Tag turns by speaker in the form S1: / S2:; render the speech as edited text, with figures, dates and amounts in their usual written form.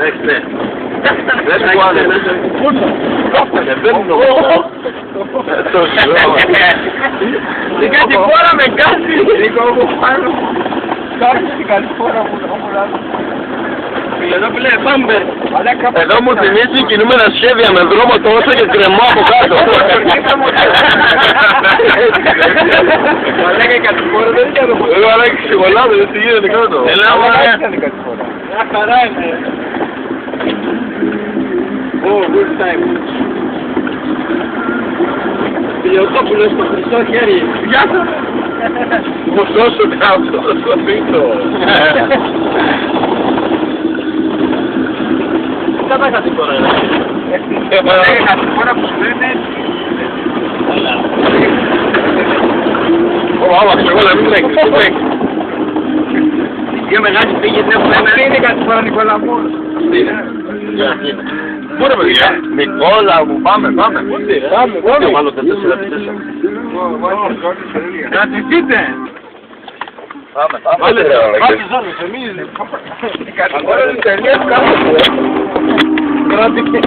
S1: έχεις, ναι. Δεν σου άρεσε. Δεν παίρνω. Το ζω.
S2: Δεν κάτι φορά με κάτι.
S3: Λίγο από πάνω. Κάτι καλή φορά που το έχω.
S2: Φιλενόπουλε, πάμπερ.
S1: Εδώ μου θυμίζει κινούμενα σχέδια με δρόμο τόσο και κρεμό από κάτω.
S3: Μαλάκα η κατηφόρα δεν είναι εδώ.
S1: Εγώ αλλά και ξυγολάδε, δεν τι γίνεται κάτω.
S2: Ελά,
S3: Μια χαρά είναι. Oh, good time.
S2: Φιλιοτόπουλος στο χρυσό χέρι.
S3: Γεια σας.
S1: Ποσό σου κάτω, στο πίτο.
S2: Τι θα πάει κάτι τώρα, ρε.
S3: Μαλάκα η κατηφόρα που σου λένε έτσι.
S1: Ω, άλαξε, εγώ να μην τρέξεις.
S2: Δύο μεγάλοι πήγες έχουμε
S3: Αυτή είναι η κατηφόρα Νικολαμού.
S1: Πού ρε παιδιά, Νικόλα μου, πάμε. Πάμε. Μάλλον 4x4.
S3: Κρατηθείτε.
S1: Πάμε.
S3: Πάτε ζώνες, εμείς. Η κατηφόρα είναι τελείως κάτω. Κρατηθείτε.